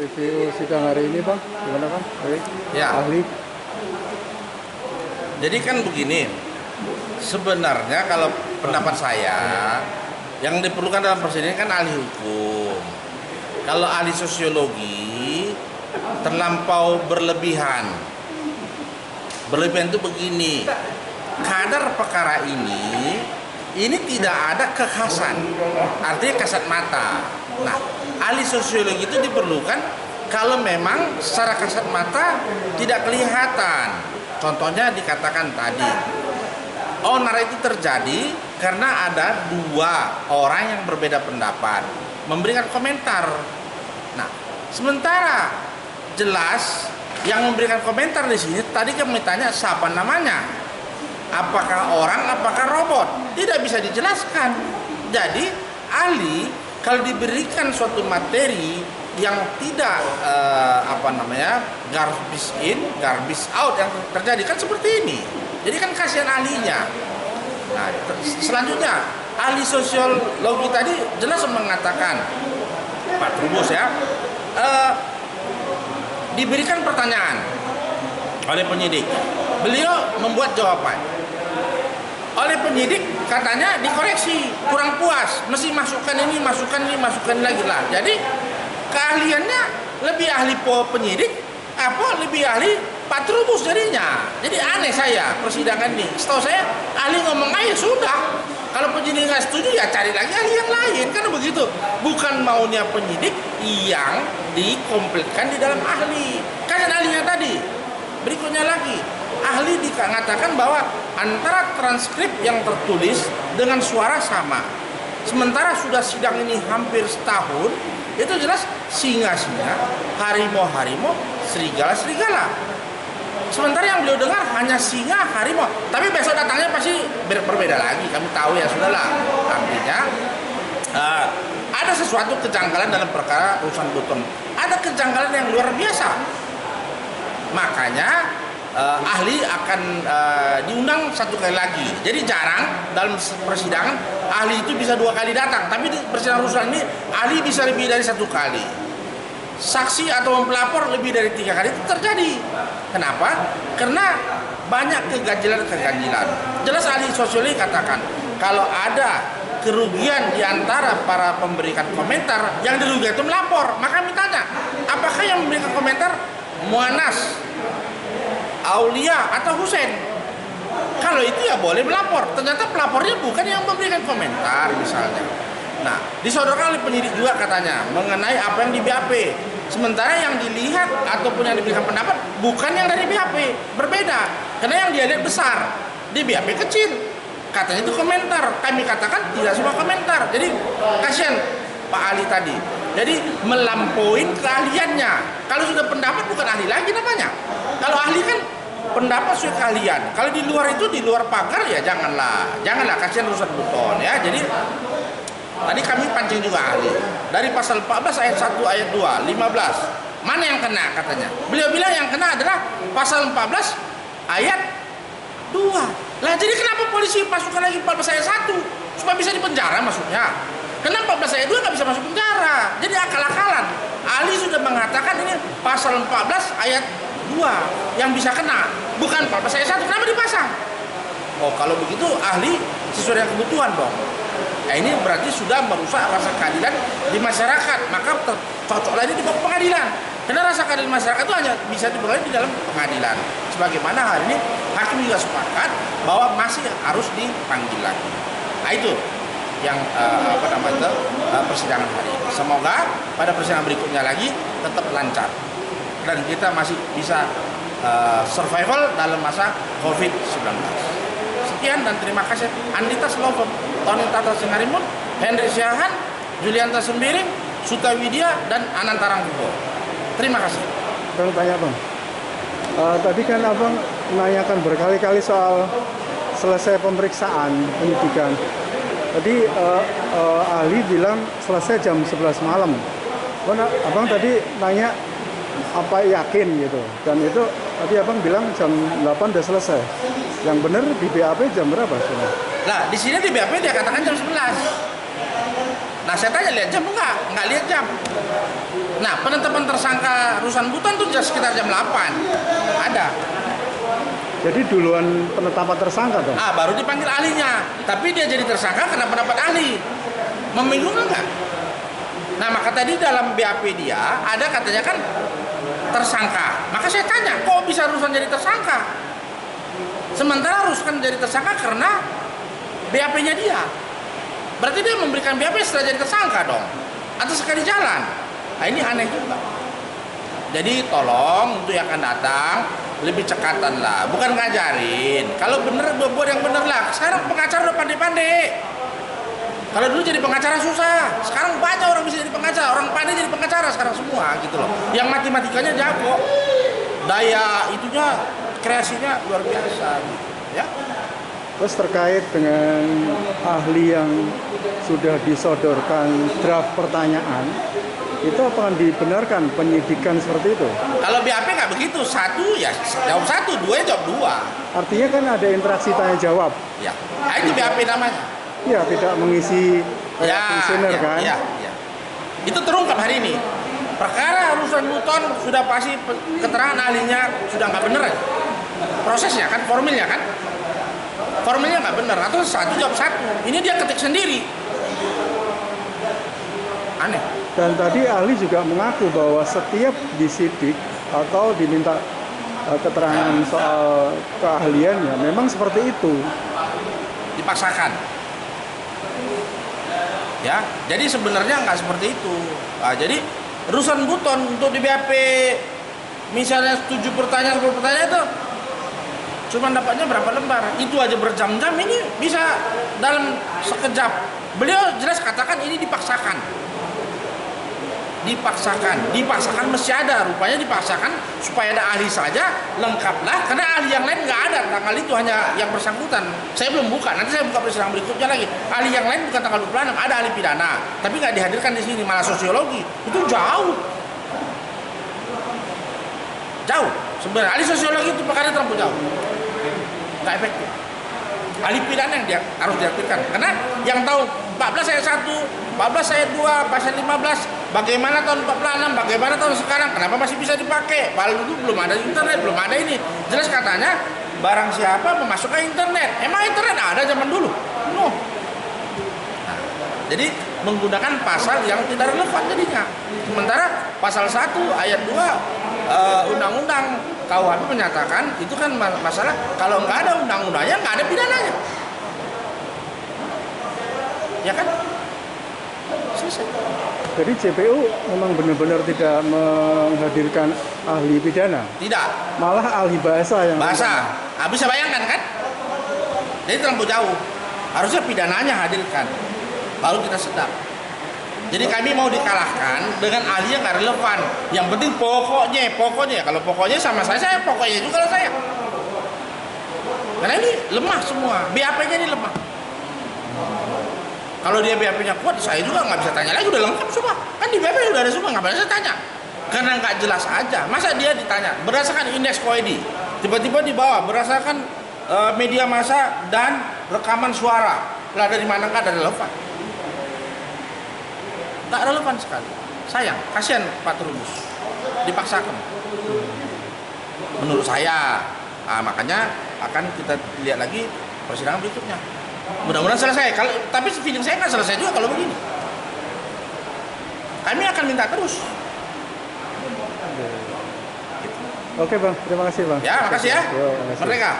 review sidang hari ini Bang, gimana Bang? Baik. Ya. Ahli. Jadi kan begini, sebenarnya kalau pendapat saya, yang diperlukan dalam persidangan kan ahli hukum. Kalau ahli sosiologi terlampau berlebihan. Berlebihan itu begini, kadar perkara ini tidak ada kekhasan, artinya kasat mata. Nah, ahli sosiologi itu diperlukan kalau memang secara kasat mata tidak kelihatan. Contohnya dikatakan tadi, onar itu terjadi karena ada dua orang yang berbeda pendapat memberikan komentar. Nah, sementara jelas yang memberikan komentar di sini tadi kami tanya siapa namanya, apakah orang, apakah robot, tidak bisa dijelaskan. Jadi ahli kalau diberikan suatu materi yang tidak garbage in, garbage out yang terjadi kan seperti ini. Jadi kan kasihan ahlinya. Nah, selanjutnya ahli sosiologi tadi jelas mengatakan Pak Trubus ya, diberikan pertanyaan oleh penyidik, beliau membuat jawaban. Oleh penyidik katanya dikoreksi, kurang puas, mesti masukkan ini, masukkan ini, masukkan ini lagi lah. Jadi keahliannya lebih ahli penyidik apa lebih ahli Pak Trubus jadinya. Jadi aneh saya persidangan ini. Setahu saya ahli ngomong aja sudah. Kalau penyidik nggak setuju ya cari lagi ahli yang lain, kan begitu. Bukan maunya penyidik yang dikomplitkan di dalam ahli. Kan ahlinya tadi. Berikutnya lagi, ahli dikatakan bahwa antara transkrip yang tertulis dengan suara sama. Sementara sudah sidang ini hampir setahun, itu jelas singa-singa, harimau-harimau, serigala-serigala. Sementara yang beliau dengar hanya singa, harimau. Tapi besok datangnya pasti berbeda lagi. Kami tahu ya sudahlah. Artinya ada sesuatu kejanggalan dalam perkara urusan Buton. Ada kejanggalan yang luar biasa. Makanya ahli akan diundang satu kali lagi. Jadi jarang dalam persidangan ahli itu bisa 2 kali datang. Tapi di persidangan urusan ini ahli bisa lebih dari 1 kali. Saksi atau pelapor lebih dari 3 kali itu terjadi. Kenapa? Karena banyak keganjilan. Jelas ahli sosiologi katakan kalau ada kerugian di antara para pemberikan komentar, yang dirugikan itu melapor. Maka kami tanya, apakah yang memberikan komentar Muanas, Aulia atau Husein? Kalau itu ya boleh melapor. Ternyata pelapornya bukan yang memberikan komentar misalnya. Nah, disodorkan oleh penyidik juga katanya mengenai apa yang di BAP. Sementara yang dilihat ataupun yang diberikan pendapat bukan yang dari BAP, berbeda. Karena yang dia lihat besar, di BAP kecil. Katanya itu komentar. Kami katakan tidak semua komentar. Jadi kasihan Pak Ali tadi. Jadi melampaui keahliannya. Kalau sudah pendapat bukan ahli lagi namanya. Kalau ahli kan pendapat sesuai keahlian. Kalau di luar itu, di luar pagar ya janganlah kasihan urusan Buton ya. Jadi tadi kami pancing juga ahli. Dari pasal 14 ayat 1 ayat 2, 15. Mana yang kena katanya? Beliau bilang yang kena adalah pasal 14 ayat 2. Lah jadi kenapa polisi masukkan lagi 14 ayat 1? Supaya bisa dipenjara maksudnya. Kenapa 14 ayat 2 nggak bisa masuk penjara? Jadi akal-akalan. Ahli sudah mengatakan ini pasal 14 ayat 2 yang bisa kena. Bukan 14 ayat 1. Kenapa dipasang? Oh kalau begitu ahli sesuai dengan kebutuhan dong. Nah, ini berarti sudah merusak rasa keadilan di masyarakat. Maka cocok lagi di pengadilan. Karena rasa keadilan masyarakat itu hanya bisa diperoleh di dalam pengadilan. Sebagaimana hari ini hakim juga sepakat bahwa masih harus dipanggil lagi. Nah itu yang persidangan hari ini. Semoga pada persidangan berikutnya lagi tetap lancar dan kita masih bisa survival dalam masa COVID-19. Sekian dan terima kasih. Andita Slovo, Tony Tata Singarimun, Henry Syahan, Julianta Sembiring, Suta Widya, dan Ananta Rangkubo. Terima kasih. Bang tanya Bang, tadi kan Abang menanyakan berkali-kali soal selesai pemeriksaan penyidikan. Tadi ahli bilang selesai jam 11 malam. Abang tadi nanya apa yakin gitu. Dan itu tadi Abang bilang jam 8 udah selesai. Yang benar di BAP jam berapa? Nah, di sini di BAP dia katakan jam 11. Nah saya tanya lihat jam, enggak lihat jam. Nah penetapan tersangka Ruslan Buton tuh sekitar jam 8 ada. Jadi duluan penetapan tersangka dong? Baru dipanggil ahlinya. Tapi dia jadi tersangka karena pendapat ahli. Membingungkan nggak? Nah maka tadi dalam BAP dia ada katanya kan tersangka. Maka saya tanya, kok bisa Ruslan jadi tersangka? Sementara Ruslan jadi tersangka karena BAP-nya dia. Berarti dia memberikan BAP setelah jadi tersangka dong. Atau sekali jalan. Nah ini aneh juga. Jadi tolong untuk yang akan datang lebih cekatan lah, bukan ngajarin. Kalau bener buat yang bener lah. Sekarang pengacara udah pandai-pandai. Kalau dulu jadi pengacara susah. Sekarang banyak orang bisa jadi pengacara. Orang pandai jadi pengacara sekarang semua gitu loh. Yang matematikanya jago. Daya itunya, kreasinya luar biasa gitu, ya. Terus terkait dengan ahli yang sudah disodorkan draft pertanyaan, itu apakah dibenarkan penyidikan seperti itu? Kalau BAP nggak begitu, satu ya jawab satu, dua ya jawab dua. Artinya kan ada interaksi tanya jawab. Ya, nah, itu BAP namanya. Ya, tidak mengisi kuesioner kan? Ya. Itu terungkap hari ini. Perkara Ruslan Buton sudah pasti keterangan ahlinya sudah nggak benar. Prosesnya kan, formilnya kan. Formilnya nggak benar, atau satu jawab satu. Ini dia ketik sendiri. Aneh. Dan tadi ahli juga mengaku bahwa setiap disidik atau diminta keterangan soal keahliannya memang seperti itu. Dipaksakan. Ya, jadi sebenarnya nggak seperti itu. Nah, jadi Ruslan Buton untuk di BAP misalnya 7 pertanyaan, 10 pertanyaan itu cuma dapatnya berapa lembar, itu aja berjam-jam. Ini bisa dalam sekejap. Beliau jelas katakan ini dipaksakan mesti ada, rupanya dipaksakan supaya ada ahli saja lengkaplah, karena ahli yang lain nggak ada tanggal itu, hanya yang bersangkutan. Saya belum buka, nanti saya buka persidangan berikutnya lagi. Ahli yang lain bukan tanggal 26, ada ahli pidana tapi nggak dihadirkan di sini, malah sosiologi. Itu jauh sebenarnya. Ahli sosiologi itu perkara terlalu jauh, nggak efektif. Ahli pidana yang dia harus diaktifkan, karena yang tahu 14 ayat 1, 14 ayat 2, pasal 15, bagaimana tahun 46, bagaimana tahun sekarang, kenapa masih bisa dipakai? Padahal dulu belum ada internet, belum ada ini. Jelas katanya barang siapa memasukkan internet. Emang internet ada zaman dulu? No. Nah, jadi menggunakan pasal yang tidak relevan jadinya. Sementara pasal 1 ayat 2 undang-undang KUHP menyatakan itu kan masalah kalau nggak ada undang-undangnya nggak ada pidananya. Ya kan? Selesai. Jadi JPU memang benar-benar tidak menghadirkan ahli pidana? Tidak. Malah ahli bahasa yang... Bahasa. Bisa bayangkan kan? Jadi terlalu jauh. Harusnya pidananya hadirkan. Baru kita sedap. Jadi kami mau dikalahkan dengan ahli yang nggak relevan. Yang penting pokoknya. Kalau pokoknya sama saya pokoknya juga saya. Karena ini lemah semua. BAP-nya ini lemah. Kalau dia BAP-nya kuat, saya juga nggak bisa tanya lagi, udah lengkap semua. Kan di BAP udah ada semua, nggak bisa tanya. Karena nggak jelas aja. Masa dia ditanya berdasarkan indeks koedi, tiba-tiba di bawah berdasarkan media massa dan rekaman suara. Lah dari mana nggak ada relevan? Nggak relevan sekali. Sayang, kasihan Pak Trubus. Dipaksakan. Menurut saya. Nah, makanya akan kita lihat lagi persidangan berikutnya. Mudah-mudahan selesai. Tapi feeling saya nggak selesai juga kalau begini. Kami akan minta terus. Oke Bang, terima kasih Bang. Ya, makasih ya. Yo, makasih. Merdeka.